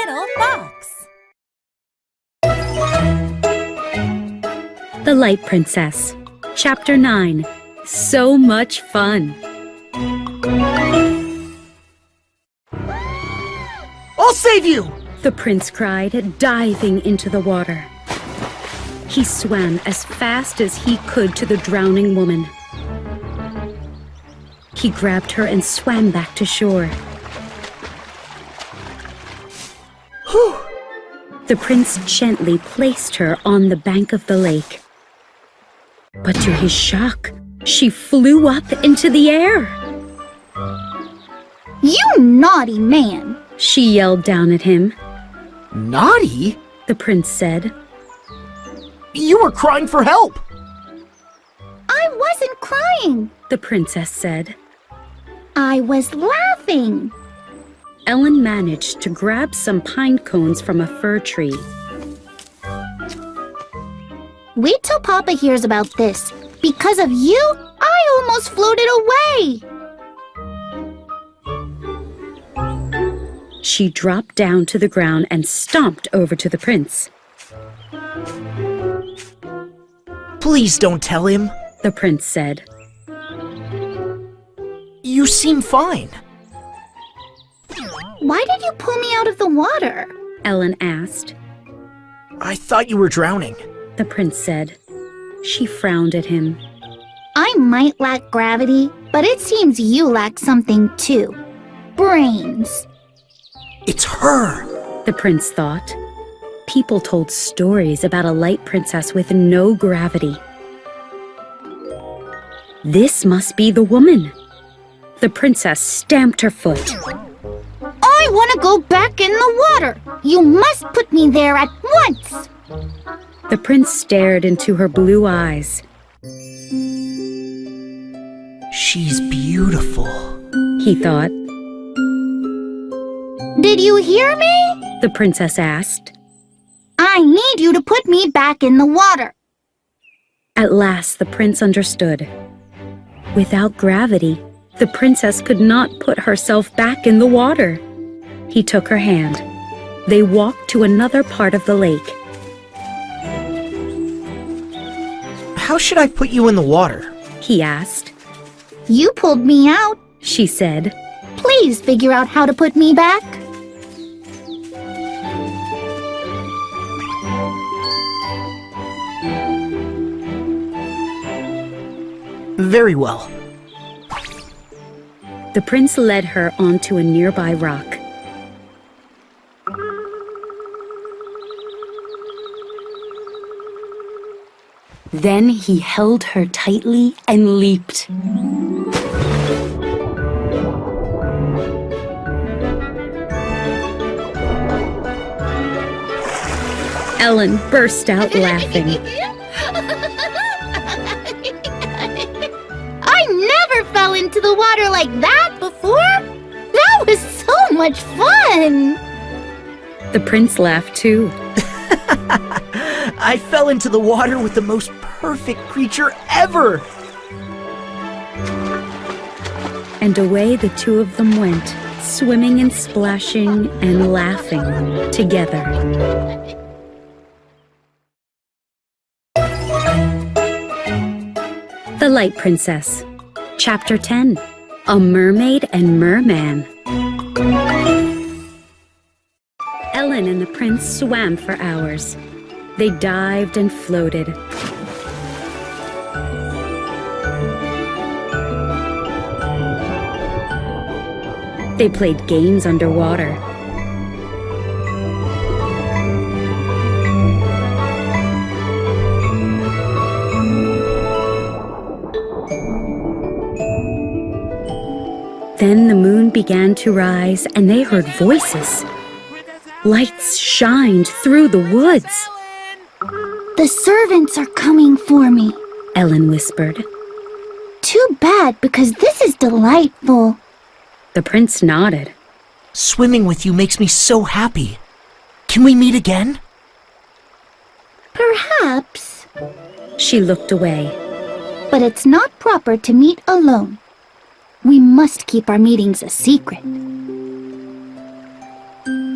Little Fox. The Light Princess. Chapter 9. So much fun. I'll save you! The prince cried, diving into the water. He swam as fast as he could to the drowning woman. He grabbed her and swam back to shore. Whew! The prince gently placed her on the bank of the lake. But to his shock, she flew up into the air. You naughty man! She yelled down at him. Naughty? The prince said. You were crying for help! I wasn't crying. The princess said. I was laughing. Ellen managed to grab some pine cones from a fir tree. Wait till Papa hears about this. Because of you, I almost floated away. She dropped down to the ground and stomped over to the prince. Please don't tell him. The prince said. You seem fine. Why did you pull me out of the water? Ellen asked. I thought you were drowning. The prince said. She frowned at him. I might lack gravity, but it seems you lack something too. Brains. It's her! The prince thought. People told stories about a light princess with no gravity. This must be the woman. The princess stamped her foot. I want to go back in the water. You must put me there at once. The prince stared into her blue eyes. She's beautiful, He thought. Did you hear me? The princess asked. I need you to put me back in the water. At last, the prince understood. Without gravity, the princess could not put herself back in the water. He took her hand. They walked to another part of the lake. How should I put you in the water? He asked. You pulled me out. She said. Please figure out how to put me back. Very well. The prince led her onto a nearby rock. Then he held her tightly and leaped. Ellen burst out laughing. I never fell into the water like that before. That was so much fun. The prince laughed too. I fell into the water with the most perfect creature ever! And away the two of them went, swimming and splashing and laughing together. The Light Princess. Chapter 10. A Mermaid and Merman. Ellen and the prince swam for hours. They dived and floated. They played games underwater. Then the moon began to rise and they heard voices. Lights shined through the woods. The servants are coming for me. Ellen whispered. Too bad, because this is delightful. The prince nodded. Swimming with you makes me so happy. Can we meet again? Perhaps. She looked away. But it's not proper to meet alone. We must keep our meetings a secret.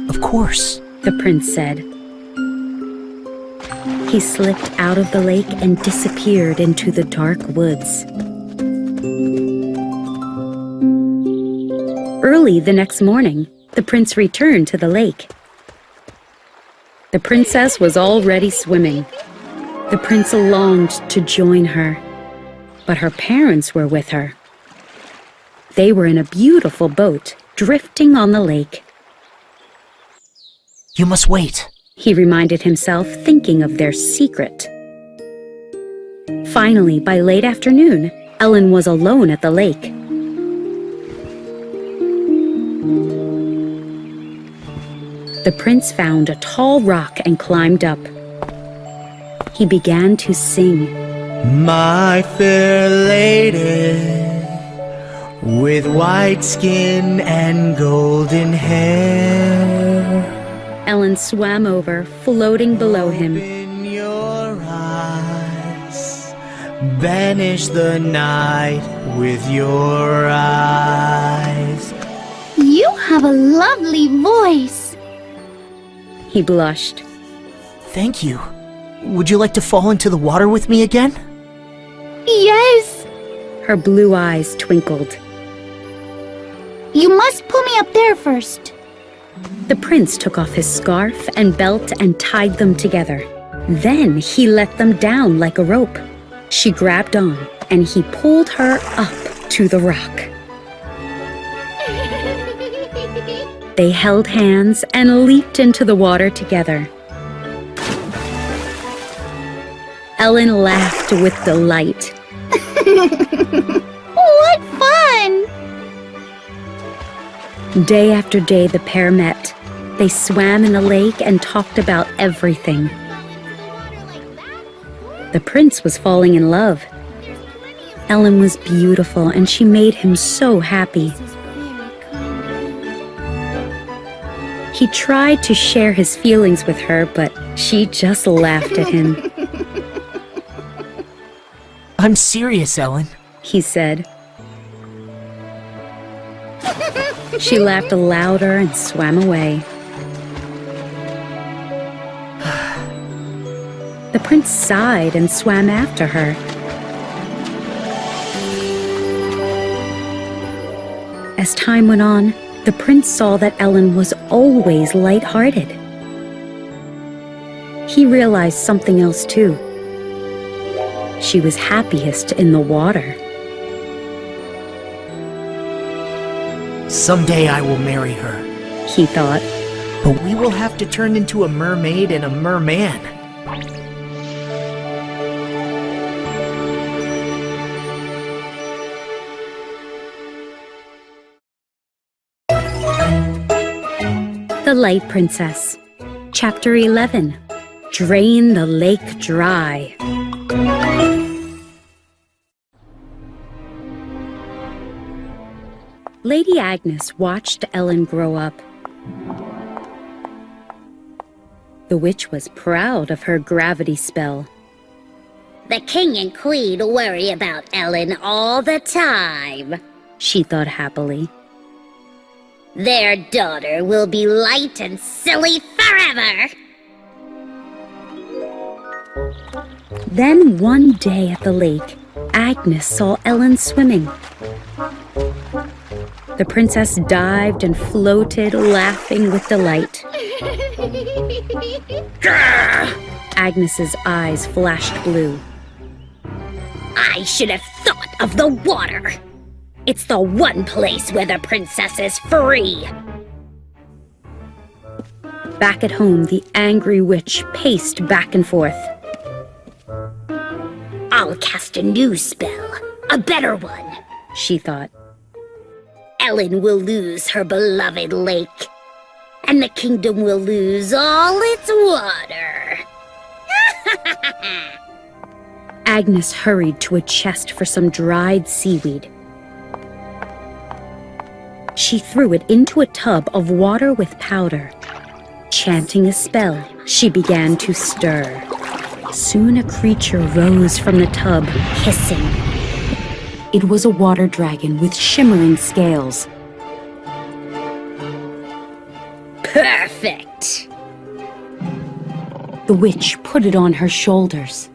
Of course. the prince said. He slipped out of the lake and disappeared into the dark woods. Early the next morning, the prince returned to the lake. The princess was already swimming. The prince longed to join her, but her parents were with her. They were in a beautiful boat, drifting on the lake. You must wait. He reminded himself, thinking of their secret. Finally, by late afternoon, Ellen was alone at the lake. The prince found a tall rock and climbed up. He began to sing. My fair lady, with white skin and golden hair, Ellen swam over, floating below him. open your eyes, banish the night with your eyes. You have a lovely voice. He blushed. Thank you. Would you like to fall into the water with me again? Yes. Her blue eyes twinkled. You must pull me up there first. The prince took off his scarf and belt and tied them together. Then he let them down like a rope. She grabbed on, and he pulled her up to the rock. They held hands and leaped into the water together. Ellen laughed with delight. What fun! Day after day, the pair met. They swam in the lake and talked about everything. The prince was falling in love. Ellen was beautiful, and she made him so happy. He tried to share his feelings with her, but she just laughed at him. I'm serious, Ellen. He said. She laughed louder and swam away. The prince sighed and swam after her. As time went on, the prince saw that Ellen was always light-hearted. He realized something else too. She was happiest in the water. Someday I will marry her. He thought. But we will have to turn into a mermaid and a merman. The Light Princess. Chapter 11. Drain the Lake Dry. Lady Agnes watched Ellen grow up. The witch was proud of her gravity spell. The king and queen worry about Ellen all the time. She thought happily. Their daughter will be light and silly forever. Then one day at the lake, Agnes saw Ellen swimming. The princess dived and floated, laughing with delight. Agnes's eyes flashed blue. I should have thought of the water. It's the one place where the princess is free. Back at home, the angry witch paced back and forth. I'll cast a new spell, a better one, she thought. Ellen will lose her beloved lake, and the kingdom will lose all its water. Agnes hurried to a chest for some dried seaweed. She threw it into a tub of water with powder. Chanting a spell, she began to stir. Soon a creature rose from the tub, hissing. It was a water dragon with shimmering scales. Perfect! The witch put it on her shoulders.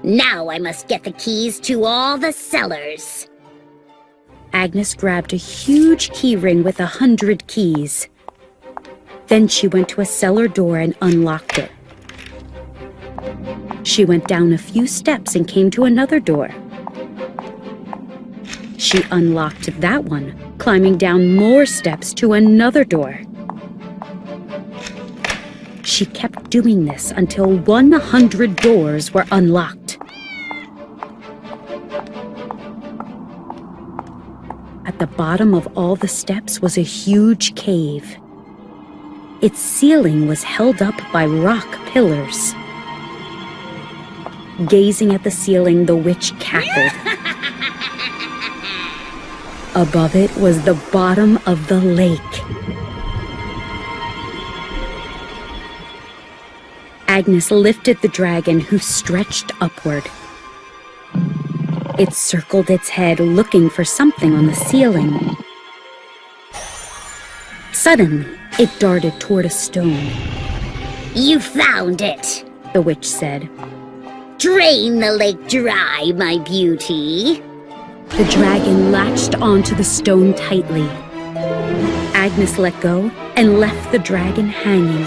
Now I must get the keys to all the cellars. Agnes grabbed a huge key ring with 100 keys. Then she went to a cellar door and unlocked it. She went down a few steps and came to another door. She unlocked that one, climbing down more steps to another door. She kept doing this until 100 doors were unlocked. At the bottom of all the steps was a huge cave. Its ceiling was held up by rock pillars. Gazing at the ceiling, the witch cackled. Above it was the bottom of the lake. Agnes lifted the dragon, who stretched upward. It circled its head, looking for something on the ceiling. Suddenly, it darted toward a stone. You found it, The witch said. Drain the lake dry, my beauty. The dragon latched onto the stone tightly. Agnes let go and left the dragon hanging.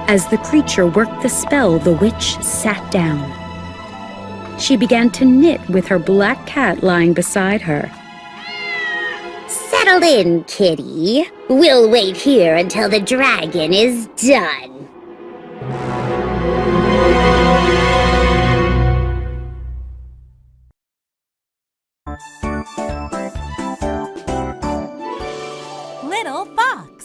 As the creature worked the spell, the witch sat down. She began to knit with her black cat lying beside her. Settle in, kitty. We'll wait here until the dragon is done. Little Fox.